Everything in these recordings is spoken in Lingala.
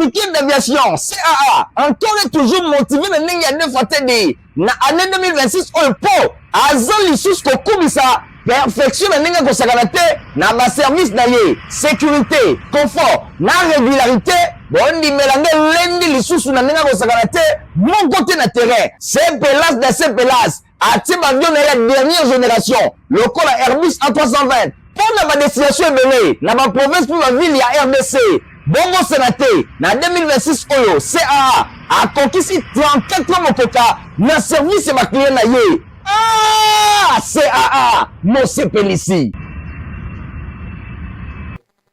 africaine d'aviation, CAA, encore et toujours motivé de Nenga Fatedi. Na année 2026, on peut, Azan Lissus Kokubisa, perfection de Nenga Kosakanate, na ba service d'ailleurs, sécurité, confort, na régularité, bon, di mélanger lundi Lissus na Nenga Kosakanate, mon côté na terrain, c'est Pelas de ces Pelas, à Tibabion de la dernière génération, le col à Airbus A320, pour la destination est dans la province pour la ville, il y a RDC. Bongo Sénaté, na 2026 Oyo, CAA, a conquis 34 mokoka, na service et ma client na ye. Ah, CAA, Mose Pélissi.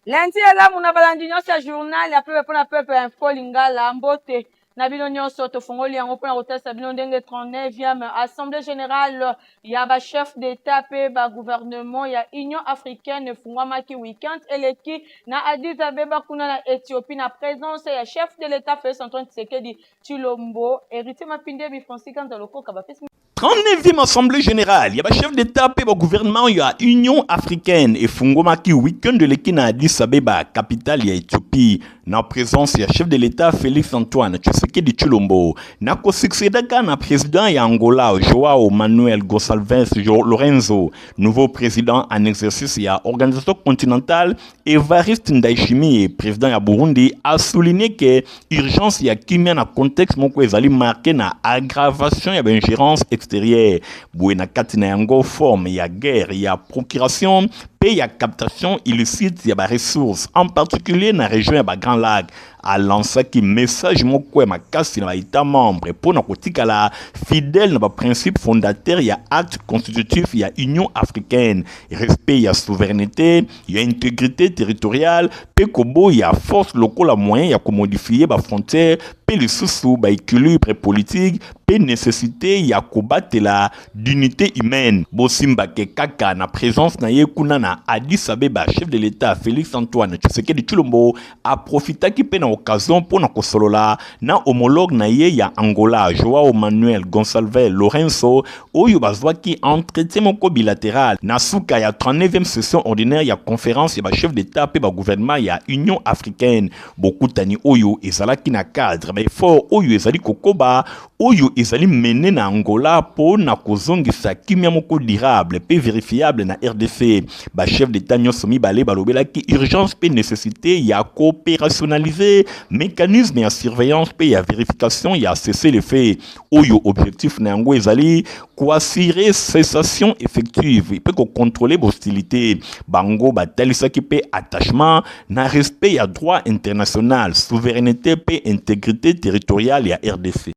Lundi, là, mon abalandinyo, c'est journal, la peuple pour la peuple info, lingala, mbote. Nabilo nyonso tofongoli yango pona kotesa bino ndenge 39e assemblée générale ya ba chef d'état pe ba gouvernement ya Union africaine fungwamaki weekend eleki na Addis Abeba kuna na Éthiopie na présence ya chef de l'état Félix Antoine Tshisekedi Tshilombo héritier mapinde bifonsi kanza lokoka ba pesi 39e Assemblée Générale, il y a chef d'État et le gouvernement, il y a Union Africaine et Fungomaki week-end de l'équipe à Addis Abeba, capitale il y a Éthiopie. Na présence, il y a chef de l'État Félix Antoine Tshisekedi Tshilombo. Na ko succéda na président ya Angola, Joao Manuel Gonçalves Lorenzo. Nouveau président en exercice, il y a Organisation continentale Evariste Ndayishimiye, président ya Burundi, a souligné que urgence il y a kimia na contexte moko ezali marqué na aggravation ya ingérence extérieure. Buena katina yango forme ya guerre, il y a procuration, paix, il y a captation illicite, il y a ressources, en particulier dans la région ya Grand Lac. A lancé qui message moko ma casse na état membre pour na kotikala fidèle na ba principe fondateur il y a acte constitutif il y a Union africaine respect il y a souveraineté il y a intégrité territoriale pe kobo il y a force locale moyen il y a ko modifier ba frontière pe le sous ba équilibre politique pe nécessité il y a combattre la d'unité humaine bosimba ke kaka na présence na yekuna na Addis Abeba chef de l'état Félix Antoine Tshisekedi Tshilombo a profité qui pe na occasion pour na kosolola na homologue na ye ya Angola Joao Manuel Gonçalves Lorenzo oyo bazwaki entretien moko bilatéral na suka ya 39e session ordinaire ya conférence ya ba chef d'état pe ba gouvernement ya Union africaine beaucoup tani oyo ezalaki na cadre ba effort oyo ezali kokoba oyo ezali mené na Angola pour na kozongisa kimia moko durable pe vérifiable na RDC ba chef d'état nyonso mibale balobelaki urgence pe nécessité ya coopérationnaliser mécanisme ya surveillance pe ya vérification ya cesser les faits oyo objectif na yango ezali ko assurer cessation effective pe ko contrôler hostilité bango batalisaki pe attachement na respect ya droit international souveraineté pe intégrité territoriale ya RDC.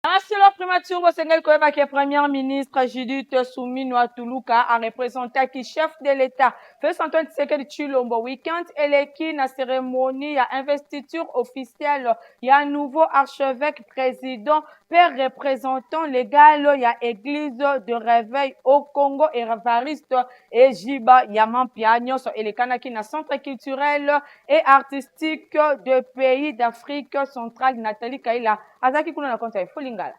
Ainsi, le primature au Sénégal, que Premier ministre Judith Suminwa Tuluka a représenté qui chef de l'État Félix Antoine Tshisekedi Tshilombo week-end et l'équipe na cérémonie à investiture officielle. Il y a un nouveau archevêque président, père représentant légal, il y a église de réveil au Congo et Evariste et Jiba Yamampia Nyonso et les Kanaki na centre culturel et artistique de pays d'Afrique centrale Nathalie Kaila. Azaki kuna na konta Fulingala.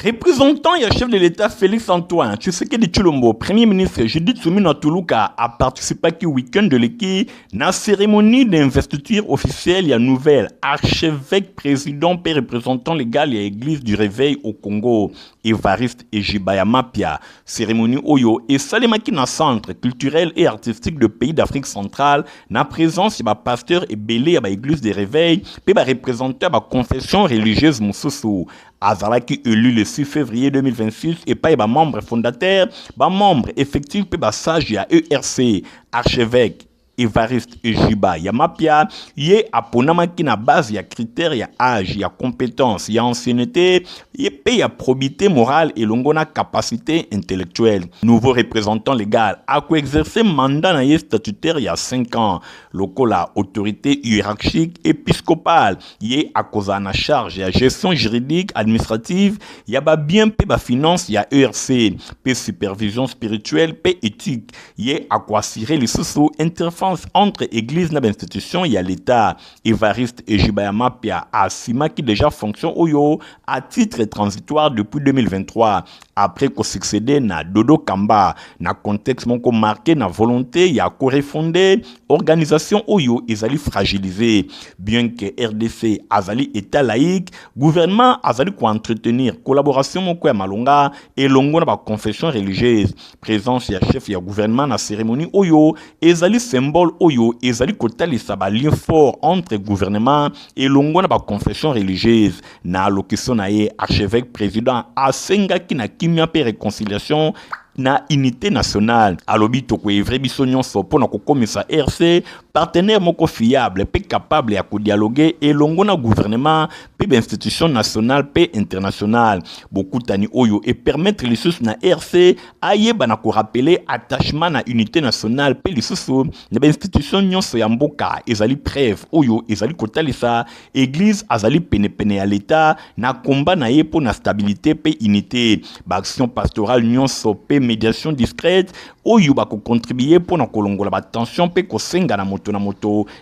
Représentant et chef de l'État Félix Antoine Tshisekedi Tshilombo, Premier ministre Judith Suminwa Tuluka a participé au week-end de l'équipe dans la cérémonie d'investiture officielle et nouvelle archevêque président et représentant légal et église du réveil au Congo, Evariste et Jibaya Mapia. Cérémonie Oyo et Salemaki na centre culturel et artistique de pays d'Afrique centrale, na présence de pasteur et belé à l'église du réveil, et représentant la confession religieuse Moussousou. Azalaki élu le 6 février 2026 et pas membre fondateur, membre effectif et sage à ERC, archevêque. Evariste et Jiba Yamapia, yé aponamaki na base ya critères ya âge, ya compétence, ya ancienneté, yé pe ya probité morale et longona capacité intellectuelle. Nouveau représentant légal a exercé mandat na yé statutaire il y a 5 ans. Lokola autorité hiérarchique épiscopale, yé a causa na charge ya gestion juridique administrative, ya ba bien pe ba finance ya ERC, pe supervision spirituelle, pe éthique, yé a quoi assurer les sous interfaces défense entre église et institution, il y a l'État. Évariste Ejibayama Pia Asima qui déjà fonctionne Oyo à titre transitoire depuis 2023. Après qu'on succédé na Dodo Kamba, na contexte mon marqué na volonté, il y a refondé organisation Oyo Ezali fragilisé. Bien que RDC Azali État laïque, gouvernement Azali ko entretenir collaboration mon ko malonga et longo na ba confession religieuse. Présence ya chef ya gouvernement na cérémonie Oyo Ezali symbole Oyo Ezali kotalisa ba lien fort entre gouvernement et longo na ba confession religieuse. Na allocution na ye archevêque président Asenga ki na kimia pe réconciliation na unité nationale. Alobi toko evre biso nyonso pona kokomisa RC partenaire moko fiable pe capable ya ko dialoguer et longo na gouvernement pe institution nationale pe internationale. Beaucoup tani oyo et permettre les sous na RC ayeba na ko rappeler attachement na unité nationale pe lisusu na institution nyonso ya mboka ezali preuve oyo ezali kotalisa église azali pene ya l'état na combat na ye po na stabilité pe unité. Ba action pastorale nyonso pe médiation discrète oyo ba ko contribuer pour na kolongola ba tension pe ko senga na moto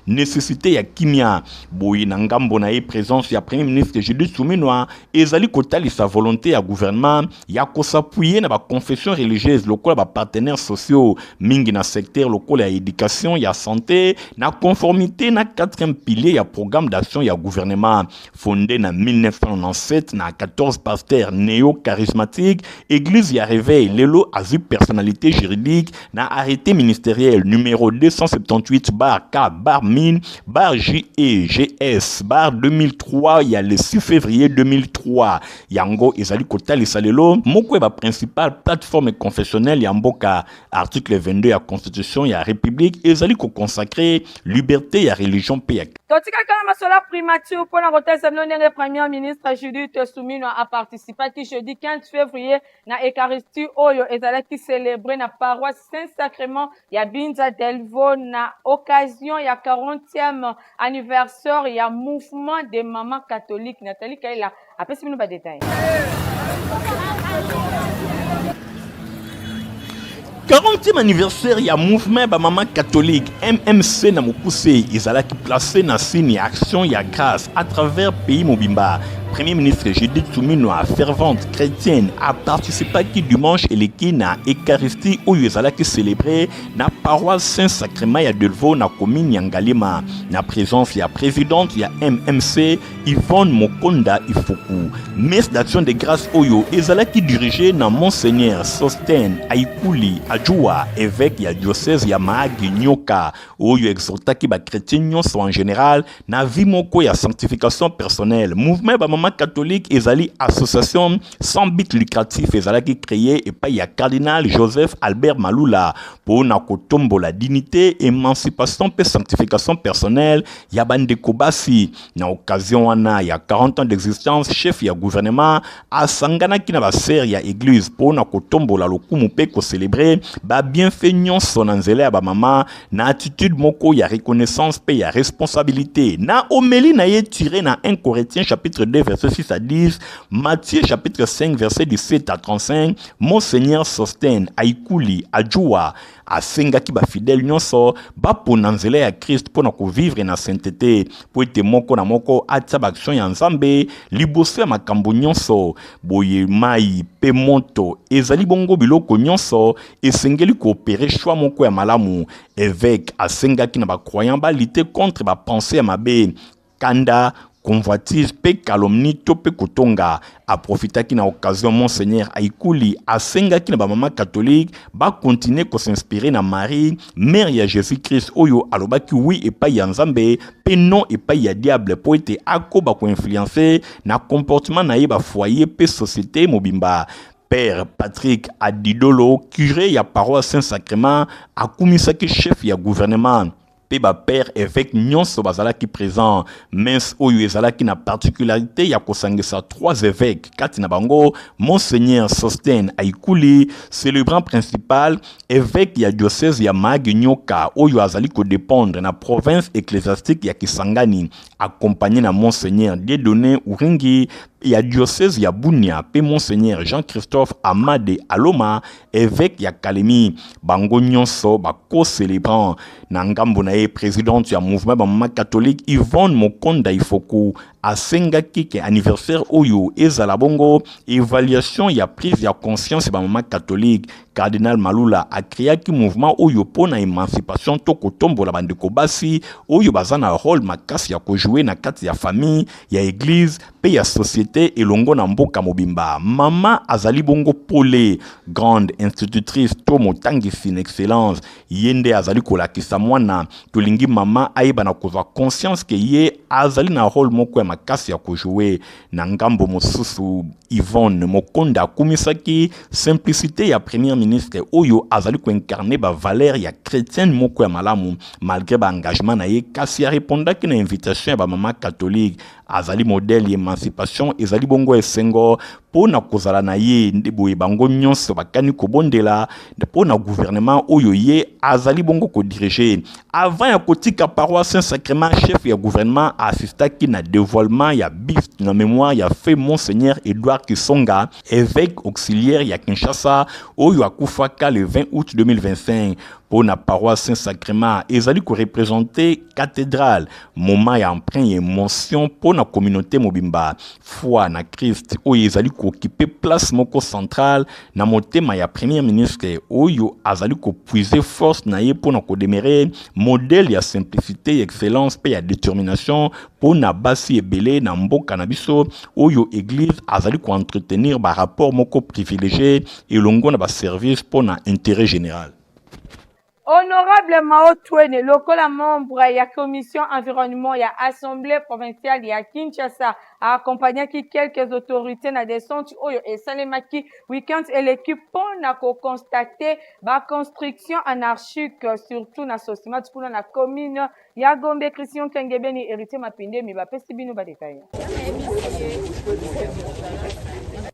nécessité ya kimia boyi na ngambo na présence ya premier ministre Judith Suminwa ezali kotali sa volonté ya gouvernement ya ko s'appuyer na ba confession religieuse lokola ba partenaires sociaux mingi na secteur lokola ya éducation ya santé na conformité na 4e pilier ya programme d'action ya gouvernement fondé na 1997 na 14 pasteurs néo-charismatiques église ya réveil lelo azu personnalité juridique na arrêté ministériel numéro 278/K/MIN/JEGS/2003 il y a le 6 février 2003 yango ezali kotali salelo moko ba principale plateforme confessionnelle ya mboka article 22 ya constitution ya république ezali ko consacrer liberté ya religion pe ya totika kana masola primature pour la rotesse de premier ministre Judith Suminwa a participé qui jeudi 15 février na Eucharistie oyo ezala qui célébrer na paroisse Saint-Sacrement ya Binza Delvaux na occasion ya 40e anniversaire ya mouvement des mamans catholiques. Nathalie Kaila après si nous pas détail. 40e anniversaire ya mouvement ba maman catholique MMC na mokuse ezala qui placé na signe action ya grâce à travers pays mobimba. Premier ministre Judith Suminwa, fervente chrétienne, a participé qui dimanche et l'équipe na Eucharistie où il a célébré na paroisse Saint-Sacrement ya Delvaux na commune Yangalima. Na présence ya présidente ya MMC Yvonne Mokonda Ifoku. Messe d'action de grâce oyo ezala qui dirigé na Monseigneur Sosten Aikuli Adjoua, évêque ya diocèse ya Mahagi Nyoka. Oyo exhorta ki ba chrétien nyonso en général na vie moko ya sanctification personnelle. Mouvement ba maman catholique ezali association sans but lucratif ezalaki créé et pa ya cardinal Joseph Albert Malula pour na kotombo la dignité émancipation et sanctification personnelle ya bandeko basi na occasion wana ya 40 ans d'existence chef ya gouvernement asangana ki na ba ser ya église pour na kotombo la lokumu pe ko célébrer ba bienfait nyonso na nzela ya ba mama na attitude moko ya reconnaissance pe ya responsabilité na homélie na ye tiré na 1 Corinthiens chapitre 2 verset 6 à 10, Matthieu chapitre 5 verset 17 à 35, Monseigneur Sosten Aikuli Adjoua asenga ki ba fidèle nyonso ba ponanzela ya Christ pona ko vivre na sainteté po ete moko na moko atia ba action ya Nzambe liboso ya makambo nyonso boye mai pe moto ezali bongo biloko nyonso esengeli ko opérer choix moko ya malamu. Évêque asenga ki na ba croyant ba lutter contre ba pensée ya mabe kanda convoitise pe calomnie to pe kotonga. A profita ki na occasion Monseigneur Aikuli asenga ki na ba maman catholique ba continuer ko s'inspirer na Marie mère ya Jésus-Christ oyo alobaki oui et pas ya Nzambe pe non et pas ya diable po ete akoba ko influencer na comportement na ye ba foyer pe société mobimba. Père Patrick Adidolo, curé ya paroisse Saint-Sacrement, akumisaki chef ya gouvernement. Ba père évêque nyonso bazala qui présent mens oyo ezala qui na particularité ya kosangisa 3 évêques kati na bango Monseigneur Sosten Aikuli célébrant principal évêque ya diocèse ya Mahagi Nyoka oyo azali ko dépendre na province ecclésiastique ya Kisangani accompagné na Monseigneur Dieudonné Uringi ya diocèse ya Bunia pe monseigneur Jean-Christophe Amade Aloma évêque ya Kalemi bango nyonso bako célébrant na ngambo na ye présidente ya mouvement ba mama catholique Yvonne Mokonda Ifoku asengaki ke anniversaire oyo ezala bongo évaluation ya prise ya conscience ba mama catholique. Cardinal Malula a créé un mouvement oyo pona émancipation to kotombola bandeko basi oyo bazana rôle makasi ya ko jouer na kati ya famille ya église pe ya société elongo na mboka mobimba. Mama azali bongo pole grande institutrice to motangisi in excellence yende azali kolakisa mwana tolingi mama aiba na kozwa conscience ke ye azali na rôle moko ya makasi ya ko jouer na ngambo mosusu. Yvonne Mokonda kumisaki simplicité ya premier ministre oyo azali ko incarner ba valeur ya chrétienne moko ya malamu malgré ba engagement na ye kasi ya répondaki na invitation ya ba mama catholique azali modèle d'émancipation ezali bongo esengo pona kozala na ye ndeboye bango nyonso bakani kobondela pona gouvernement oyo ye azali bongo ko diriger avant ya kotika paroisse Saint-Sacrement chef ya gouvernement assistaki na dévoilement ya buste na mémoire ya fait monseigneur Edouard Kisonga évêque auxiliaire ya Kinshasa oyo akufaka le 20 août 2025 pour la paroisse Saint-Sacrement ezali ko représenter cathédrale moment ya emprunt et émotion pour la communauté mobimba foi na Christ oyo ezali ko occuper place moko centrale na motema ya premier ministre oyo azali ko puiser force na ye pour na ko demeurer modèle ya simplicité excellence pe ya détermination pour na basi ebele na mboka na biso oyo église azali ko entretenir ba rapport moko privilégié et longo na ba service pour na intérêt général. Honorable Mao Twene, lokola membre ya commission environnement ya assemblée provinciale ya Kinshasa, a accompagné quelques autorités na descente oyo esalemaki week-end et l'équipe pona ko constater ba construction anarchique surtout na Sosima tukuna na commune ya Gombe. Christian Kengebeni héritier mapinde mi ba pesi bino ba détail.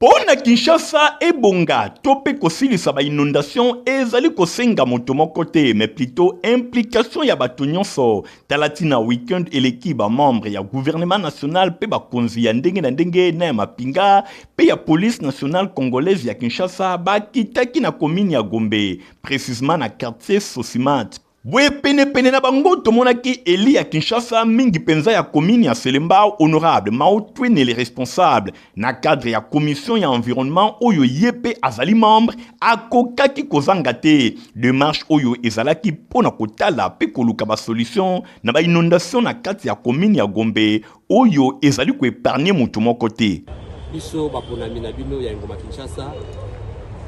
Pona Kinshasa ebonga tope kosilisa ba inondation ezali kosenga moto moko te mais plutôt implication ya bato nyonso talatina weekend eleki ba membre ya gouvernement national pe ba konzi ya ndenge na ndenge na ya mapinga pe ya police nationale congolaise ya Kinshasa ba kitaki na commune ya Gombe précisément na quartier Sosimat. Bwe pene na bango tomonaki Eli ya Kinshasa mingi penza ya commune ya Selemba honorable Mao Twene les responsables na cadre ya commission ya environnement oyo yepe azali membre akokaki kozanga te démarche oyo ezalaki pona kotala pe koluka ba solution na ba inondation na kati ya commune ya Gombe oyo ezali ko épargner mutu moko te. Biso baponami na bino ya ngoma Kinshasa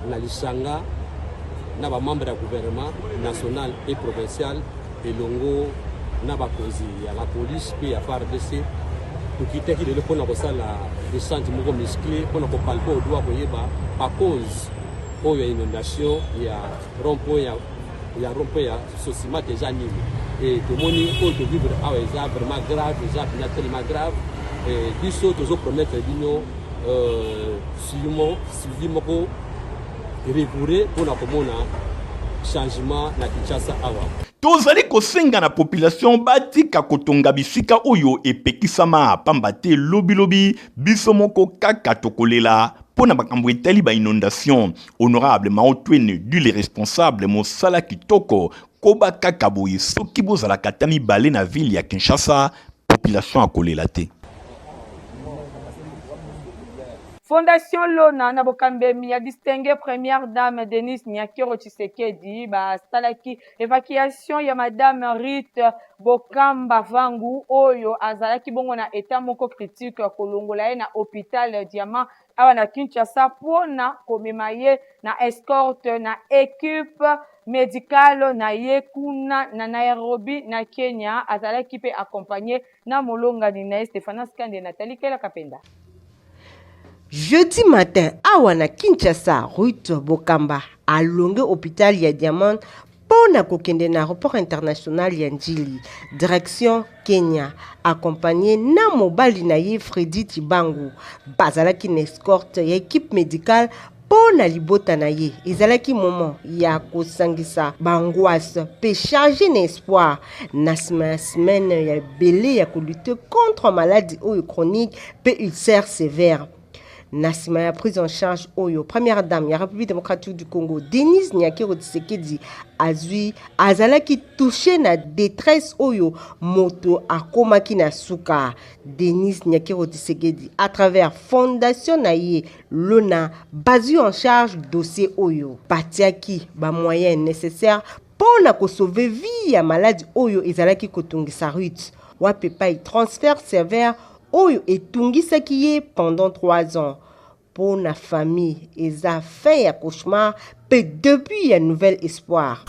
na lisanga na ba membre ya gouvernement national et provincial elongo na bakonzi ya la police pe ya FARDC tukitaki lelo pona kosala descente moko musclé pona ko palper au doigt koyeba pa cause oyo inondation ya rond-point ya Sosima déjà nini et tomoni oyo to vivre awa eza vraiment grave eza tellement grave et biso tozo promettre bino suivi moko rigoureux pour na komona changement na Kinshasa awa. Tozali kosenga na population batika kotonga bisika oyo epekisama pamba te lobi biso moko kaka tokolela pona makambo etali ba inondation. Honorable Mao Twene du les responsables mosala kitoko koba kaka boye soki bozala katami bale na ville ya Kinshasa population akolela te. Fondation Lona na Bokambemi a distingué première dame Denise Nyakiro Tshisekedi ba salaki évacuation ya madame Rite Bokamba Vangu oyo azalaki bongo na état moko critique kolongola na hôpital Diamant awa na Kinshasa pona komema ye na escorte na équipe médicale na ye kuna na Nairobi na Kenya azalaki pe accompagné na molonga ni na Stéphane Skande Nathalie Kela Kapenda. Jeudi matin, awa na Kinshasa, Ruth Bokamba, à longue hôpital ya Diamant, pona kokende na aéroport international ya Njili, direction Kenya, accompagné na mobali na ye Freddy Tibangu, bazalaki na escorte ya équipe médicale, Pona libota na ye ezalaki moment ya kosangisa bangwase pe chargé n'espoir na semaine ya belé ya lutter contre maladie chronique pe ulcère sévère. Nasima ya prise en charge oyo première dame ya République démocratique du Congo Denise Nyakero Tshisekedi azui azalaki touché na détresse oyo moto akomaki na suka. Denise Nyakero Tshisekedi à travers fondation na ye Lona bazui en charge dossier oyo batiaki ba moyens nécessaires pour na ko sauver vie ya malade oyo ezalaki kotungisa rut wape pa transfert sévère oyo etungisaki ye pendant 3 ans. Pour la famille, ils ont fait un cauchemar, puis depuis un nouvel espoir.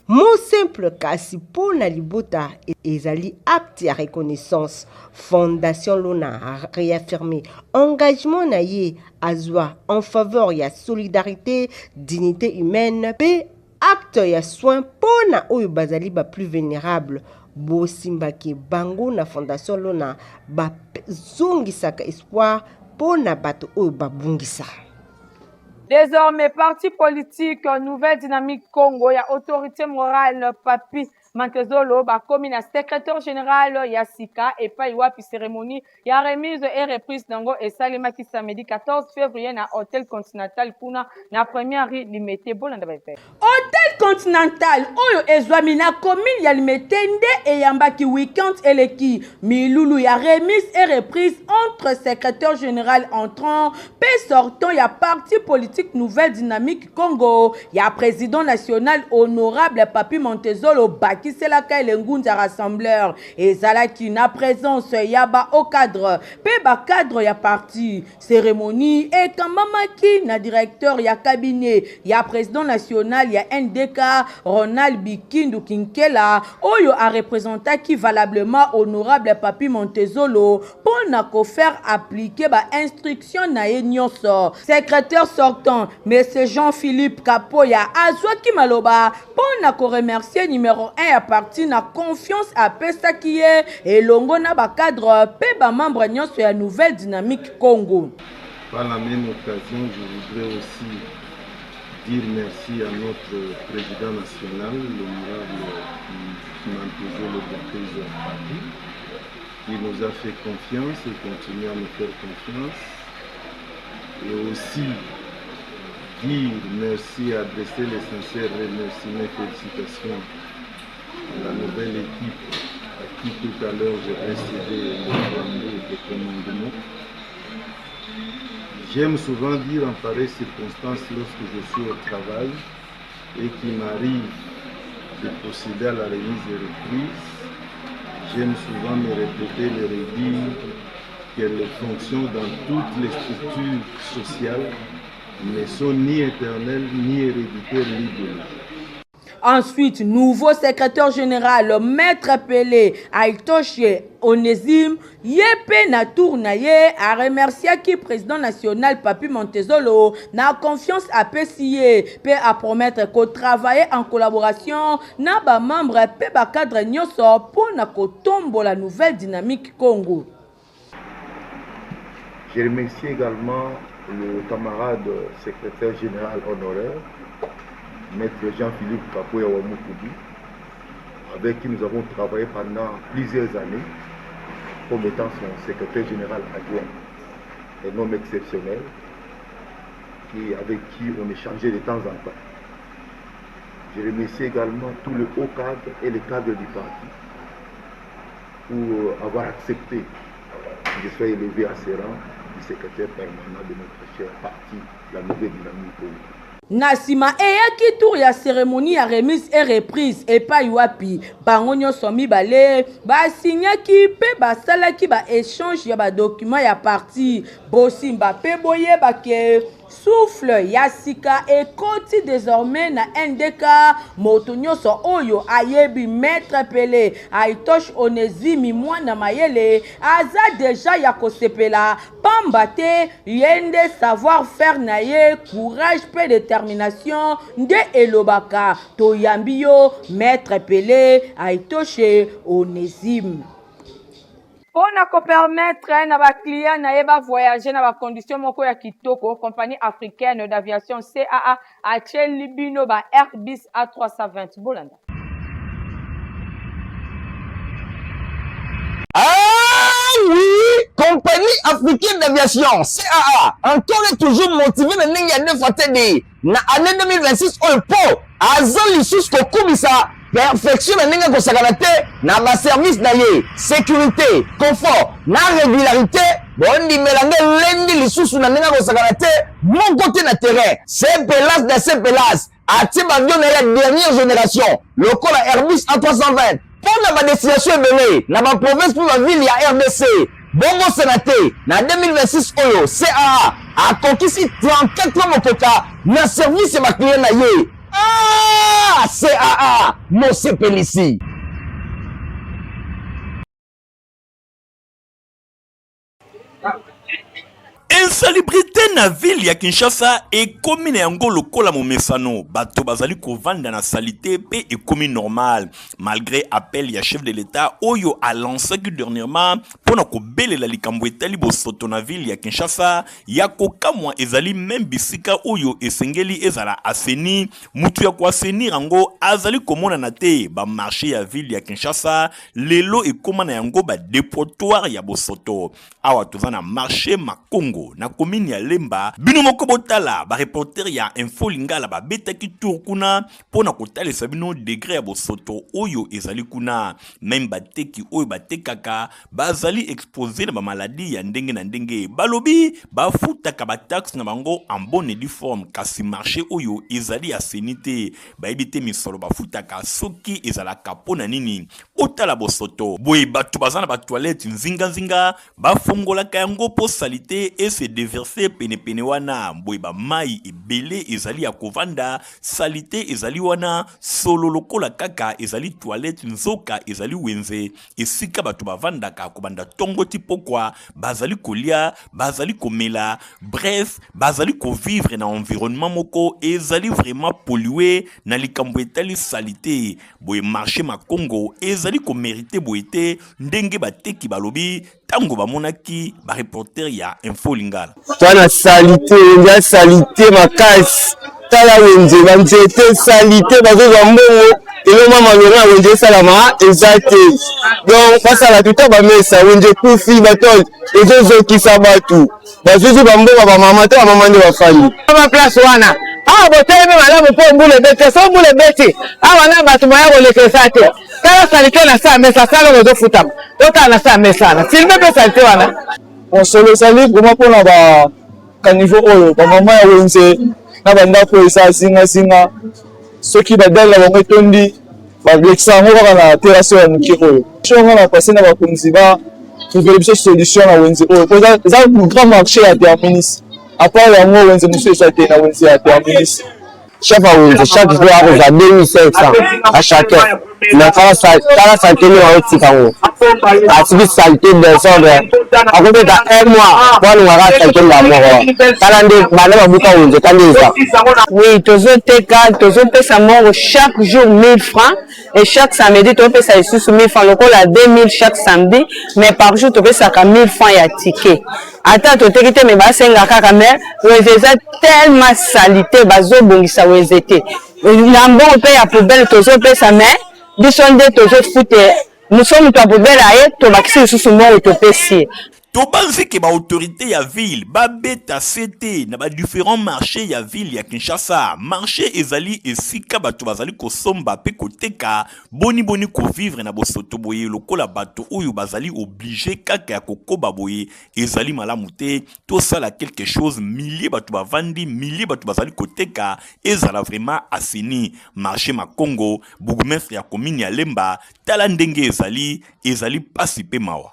Mot simple kasi pour la libota ezali apte à reconnaissance. Fondation Lona a réaffirmé engagement na ye azwa en faveur ya solidarité, dignité humaine, pe acte ya soin pour na oyo bazali ba plus vulnérable. Bosimbaki bango na Fondation Lona ba zongisaka espoir pour na bato oyo babungisa. Désormais, parti politique, nouvelle dynamique Congo, il y a autorité morale, Papi Mantezolo, comme la secrétaire général Yassika, et pas Iwapi cérémonie, il y a remise et reprise d'Ango et Salimaki samedi 14 février na Hôtel Continental Kuna, na première rue limité, Hôtel Continental, Oyo Ezwamina commune ya limité nde et yambaki week-end eleki, Milulu ya remise et reprise entre secrétaire général entrant, pe sortant, il y a parti politique nouvelle dynamique Congo, il y a président national honorable Papi Montezolo Baki Selaka Elengunza rassembleur et Zalaki na présence yaba au cadre pe ba cadre ya parti cérémonie et Kamamaki na directeur ya cabinet ya président national ya NDK Ronald Bikindu Kinkela Oyo a représenté qui valablement honorable Papi Montezolo pour na ko faire appliquer ba instruction na nyonso secrétaire sortant monsieur Jean-Philippe Kapoya Azwaki Maloba pour na ko remercier numéro 1 à partir na confiance à Pesakie et longo na ba cadre pe ba membre nyonso ya nouvelle dynamique Congo. Par la même occasion, je voudrais aussi dire merci à notre président national, l'honorable Mantezolo Papi, qui nous a fait confiance et continue à nous faire confiance. Et aussi dire merci, adresser les sincères remerciements et félicitations à la nouvelle équipe à qui tout à l'heure je vais céder le commandement. J'aime souvent dire en pareille circonstance lorsque je suis au travail et qu'il m'arrive de procéder à la remise et reprise, j'aime souvent me répéter, me redire que les fonctions dans toutes les structures sociales ne sont ni éternelles, ni héréditaires, ni biologiques. Ensuite, nouveau secrétaire général, maître Pelé, Aïtoche Onésime, Yepe na tournaye, a remercié qui président national Papi Montezolo, na confiance à PCA, pe à promettre qu'on travaille en collaboration, na ba membre pe ba cadre nyoso pour na ko tombo la nouvelle dynamique Congo. Je remercie également le camarade secrétaire général honoraire, Maître Jean-Philippe Kapoya Wamukubi, avec qui nous avons travaillé pendant plusieurs années comme étant son secrétaire général adjoint, un homme exceptionnel avec qui on échangeait de temps en temps. Je remercie également tout le haut cadre et les cadres du parti pour avoir accepté de faire élever à ses rangs du secrétaire permanent de notre cher parti, la nouvelle dynamique Congo. Nasima eyaki tour ya cérémonie ya remise et reprise et pa yuapi bangonyo somi balé ba signaki pe ba salaki ba échange ya ba document ya parti bosimba pe boye ba ke souffle Yassika et koti désormais na NDK motonyo so oyo ayebi maître Pelé Aïtoche Onésime mwana mayele aza déjà ya kosepela pambate yende savoir faire naye courage pe détermination de elobaka toyambio maître Pelé Aïtoche Onésime. Pour nous permettre na ba client na yeba voyager na ba condition moko ya kitoko, compagnie africaine d'aviation CAA a Libino ba Airbus A320 Bolanda. Ah oui, compagnie africaine d'aviation CAA encore et toujours motivé na ndenge ya nefatedi na année 2026 oyo po azali lisusu kokumisa perfection na ndenge kosakana te na ba service na ye sécurité confort na régularité bondimelanga lendi lisusu na ndenge kosakana te moko te na terrain c'est pelas atie bavion na ya dernière génération lokola Airbus A320 pour la destination ebele na ba province pour la ville ya RDC bongo sénaté na 2026 oyo CAA a conquis 34 motoka na service ya client na ye. Ah, CAA Mose Pelisi. Insalubrité na ville ya Kinshasa ekomi na yango lokola momesano bato bazali kovanda na salité pe ekomi normal malgré appel ya chef de l'État oyo a lancé dernièrement pona ko belela likambo etali bosoto na ville ya Kinshasa ya kokamwa ezali même bisika oyo esengeli ezala aseni mutu ya ko asenir yango azali komona na te ba marché ya ville ya Kinshasa lelo ekoma na yango ba dépotoir ya bosoto awa tozana marché Makongo na commune ya Lemba bino moko botala ba reporter ya Info Lingala ba betaki tour kuna pona kotalisa bino degré ya bosoto oyo ezali kuna même bateki oyo batekaka bazali exposé na ba maladie ya ndenge na ndenge balobi bafutaka ba taxe na bango en bonne et due forme kasi marché oyo ezali asenite bayebite misolo bafutaka soki ezalaka pona nini otala bosoto boye bato bazana ba toilette nzinga bafongolaka yango po salité et se déverser pene wana boye ba mai ebele ezali ya kovanda salité ezali wana solo lokola kaka ezali toilette nzoka ezali wenze esika bato bavandaka kobanda tongo ti pokwa bazali kolia bazali komela bref bazali kovivre na environnement moko ezali vraiment pollué na likambo etali salité boye marché Makongo ezali ko mériter boete ndenge bateki balobi tango bamonaki ba reporter ya Info Lingala twana salité makasi tala wenze banzete salité bazoza mbongo eloma malona wenze salama ezate donc basala tuta bamesa wenze kufi batol ezozokisa batu bazuzu bambongo bamama te bamama nde bafali ba place wana awa botelemi malamu mpo mbula ebete so mbula ebeti awa na bato baya kolekesa te tala salite na sa mesa sala ozofutama otala na sa mesana silime mpe salite wana solo ezali vraiment mpona bakaniveau oyo bamama ya wenze na bandako eza zingazinga soki badali na bango etondi balekisa yango kaka na terrasse ya moke oyo songa na pase na bakonzi batrouvele biso solution na wenze oyo po eza grand marché ya terminus apart yango wenze mosusu eza te na wenze ya terminus chef à wenze chaque jour akozwa 2500 à chacun mais tala salite nde baotika yango atiki salite desordre akobeta un mois po alongaka salite nda moko tala nde bana babuka wenze tande eza oui tozoteka tozopesa moko chaque jour 1000 francs et chaque samedi topesa lisusu 1000 francs lokola 2000 chaque samedi mais par jour topesaka 1000 francs ya ticket ata toteki te me basenga kaka mais wenze eza tellement salite bazobongisa wenze te na mbongo mpe ya poubele tozopesa mais biso nde tozofute moso moto ya poubele aye tobakisi lisusu mbongo topesi tobanzi ke ba autorité ya ville babeta sete na ba différents marchés ya ville ya Kinshasa marché ezali esika bato bazali kosomba pe koteka boni ko vivre na bosoto boye lokola bato oyo bazali obligé kaka ya kokoba boye ezali malamu te to sala quelque chose milliers bato bavandi milliers bato bazali koteka ezala vraiment asini marché Makongo bourgmestre ya commune ya Lemba tala ndenge ezali pasi pe mawa.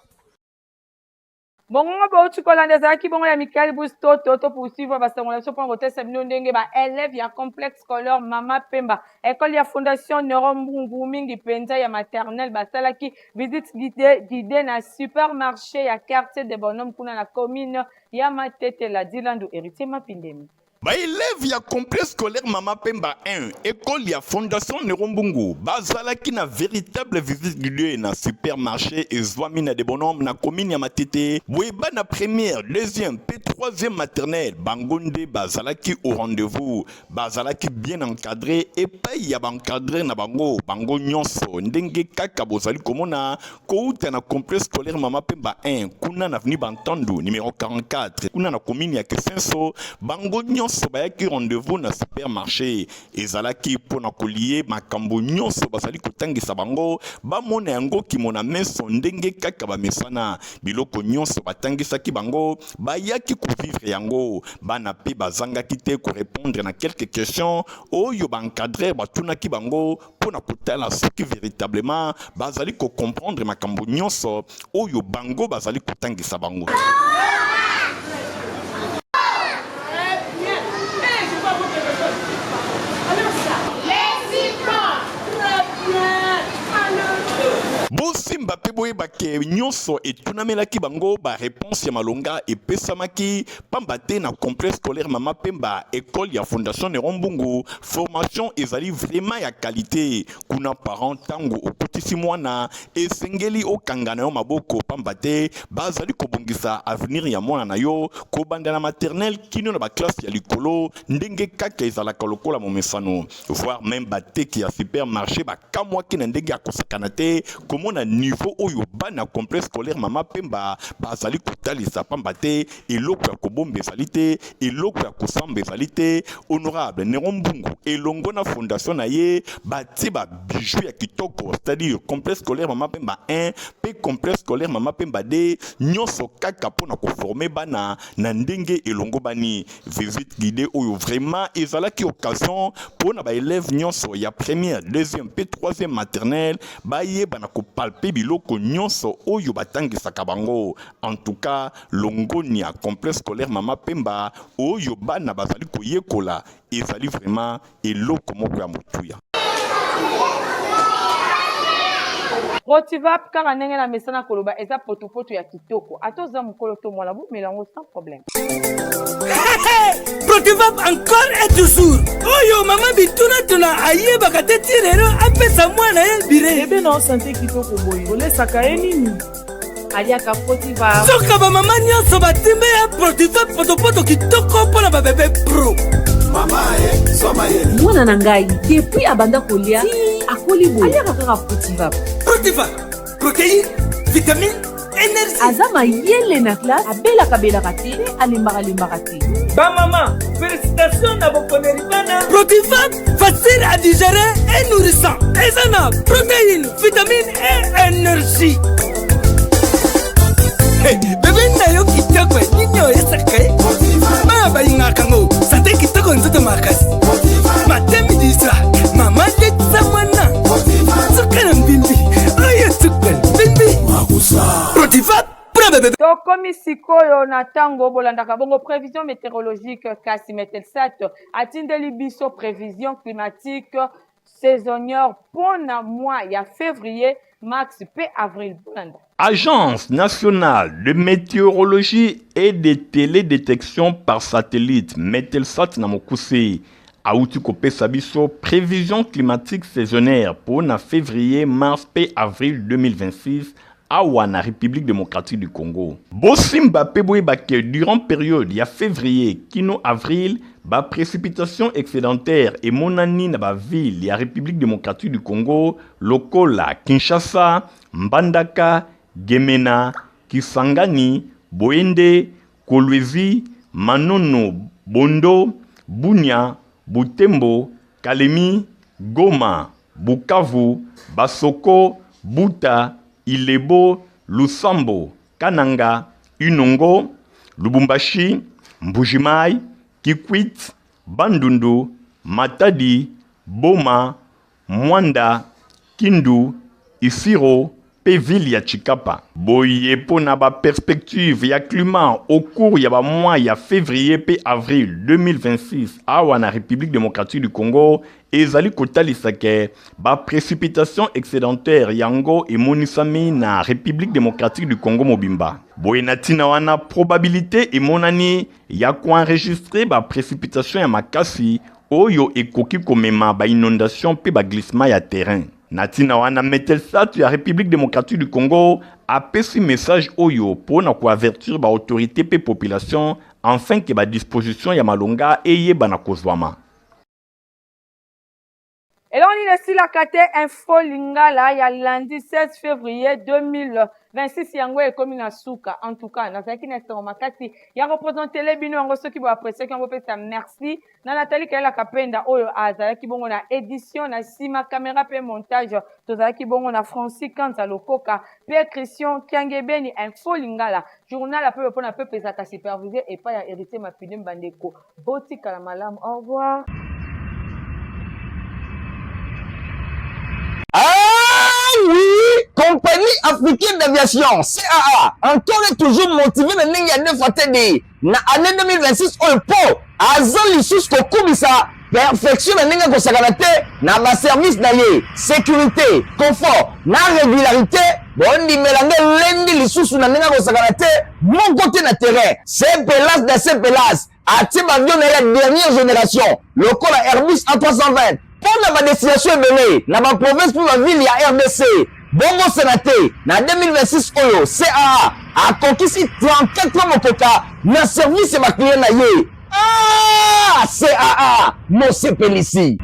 Bongo bauti kolanda zaki bongo ya Michael Busto toto poursuivre basangolation pour voter sabino ndenge ba élève ya complexe scolaire Mama Pemba école ya fondation Nerombungu mingi penza ya maternelle basalaki visite guidée na supermarché ya quartier de Bonhomme kuna na commune ya Matete la Dilando héritier Mapindemi. Ba élève ya complexe scolaire Mama Pemba 1, école ya Fondation Nerombungu, bazala qui na véritable visite guidée na supermarché et Zwamina de bonhomme na commune ya Matete, Weba na première, deuxième, puis troisième maternelle, Bangonde bazala qui au rendez-vous, bazala qui bien encadré et pas ya encadré na bango, bango nyonso, ndenge kaka bozali komona, kouta na complexe scolaire Mama Pemba 1, kuna na avenue Bantandu, numéro 44, kuna na commune ya Kesenso, bango nyonso bayaki rendez-vous na supermarché ezalaki pona kolie makambo nyonso bazali kotangisa bango bamona yango kimona meso ndenge kaka bamesana biloko nyonso batangisaki bango bayaki kovivre yango bana pe bazangaki te korépondre na quelques questions oyo baencadreur batunaki bango pona kotala soki véritablement bazali kocomprendre makambo nyonso oyo bango bazali kotangisa bango. Bosimba pe boye bake nyonso etunamelaki bango ba réponse ya malonga epesamaki pambate na complexe scolaire Mama Pemba école ya Fondation Nerombungu formation ezali vraiment ya qualité kuna parent tango okotisi mwana esengeli okangana yo maboko pambate bazali kobongisa avenir ya mwana na yo kobanda na maternelle kino na ba classe ya likolo ndenge kaka ezalaka lokola momesano voire même bateki ya supermarché bakamwaki na ndenge ya kosakana te komona niveau oyo bana complexe scolaire Mama Pemba bazali kotalisa pambate eloko ya kobomba ezali te eloko ya kosamba ezali te honorable Nerombungu elongo na fondation na ye bati ba bijou ya kitoko c'est-à-dire complexe scolaire Mama Pemba 1 pe complexe scolaire Mama Pemba 2 nyonso kaka pona koformer bana na ndenge elongo bani visite guidée oyo vraiment ezalaki occasion pona ba élève nyonso ya première deuxième pe troisième maternelle baye bana kopalpe biloko nyonso oyo batangisaka bango en tout cas longoni ya complexe scolaire Mama Pemba oyo bana bazali koyekola ezali vraiment eloko moko ya motuya. Rotivap kaka ndenge na mesana koloba eza potopoto ya kitoko atoza mokolo to mwana bu melango sans problème. Rotivap encore et toujours oyo mama bituna tuna ayeba kateti lero apesa mwana ye bire ebe na santé kitoko boye olesaka ye nini aliaka Rotivap soka ba mama nyonso batimbe ya Rotivap potopoto kitoko mpona ba bébé pro mama ye soma ye mwana na ngai depuis abanda kolia akoli boye aliaka kaka Rotivap. Rotivap protéine vitamine énergie aza mayele na classe abelaka te alembaka te. Ba maman, félicitations na bokoneri bana. Rotivap facile à digérer et nourrissant. Ezana protéines, vitamines et énergie. Hey, bébé na yo kitoko ninyo esaka. Ma ba inga kango, santé kitoko nzoto makasi. Matemi disa, mama tetsa mwana. Sukana mbimbi, oye sukana mbimbi. Rotivap tokomi sikoyo na ntango bolandaka bongo prévision météorologique kasi Metelsat atindeli biso prévision climatique saisonnière mpona mois ya février mars pe avril bolanda. Agence nationale de météorologie et de télédétection par satellite Metelsat na mokuse auti kopesa biso prévision climatique saisonnière pour na février mars pe avril 2026 awa na République démocratique du Congo. Bosimba pe boyebake durant période ya février kino avril ba précipitation excédentaire et monani na ba ville ya République démocratique du Congo lokola Kinshasa, Mbandaka, Gemena, Kisangani, Boende, Kolwezi, Manono, Bondo, Bunia, Butembo, Kalemi, Goma, Bukavu, Basoko, Buta, Ilebo, Lusambo, Kananga, Unongo, Lubumbashi, Mbujimai, Kikwit, Bandundu, Matadi, Boma, Mwanda, Kindu, Isiro, pe ville ya Chikapa. Boye po na ba perspective ya climat au cours ya ba mois ya février pe avril 2026 awa na République démocratique du Congo ezali kotalisa ke ba précipitation excédentaire yango emonisami na République démocratique du Congo mobimba. Boye na tina wana probabilité emonani ya ko enregistrer ba précipitation ya makasi oyo ekoki komema ba inondation pe ba glissement ya terrain. Natina wana Metelsat ya République démocratique du Congo a pesi message oyo pour na ko avertir ba autorité pe population afin que ba disposition ya malonga eye bana kozwama. Et là, on est ici la carte info lingala, il y a lundi 16 février 2026, yango et comme na souka. En tout cas, na zaki na makati, il y a représenté les bino en ceux qui vont apprécier, qui vont faire ça. Merci. Na Nathalie Kaila Kapenda, oyo aza ki bongo na édition, na sima caméra pe montage, to zaki bongo na Francis Kanza Lokoka, Pierre Christian Kiangebeni info lingala. Journal a peu pour na peu pesaka supervisé et pas ya hérité ma film bandeko. Boti kalamalam. Au revoir. Ah oui, compagnie africaine d'aviation, CAA, encore et toujours motivé de n'engager de fatiguer. Na année 2026, on peut, azal lissus kokubisa, perfection de n'engager kosaganate, na ba service d'aller, sécurité, confort, na régularité, bon di mélanger lundi lissus na n'engager kosaganate, mon côté na terrain, c'est pelas de ces pelas, à type avion de la dernière génération, le col Airbus A320. Pour la destination est dans la province pour la ville, il y a RDC. Bongo Sénaté, dans 2026, Oyo, CAA, a conquis 34 motoka, na service et ma client. Ah, CAA, mon CPLC.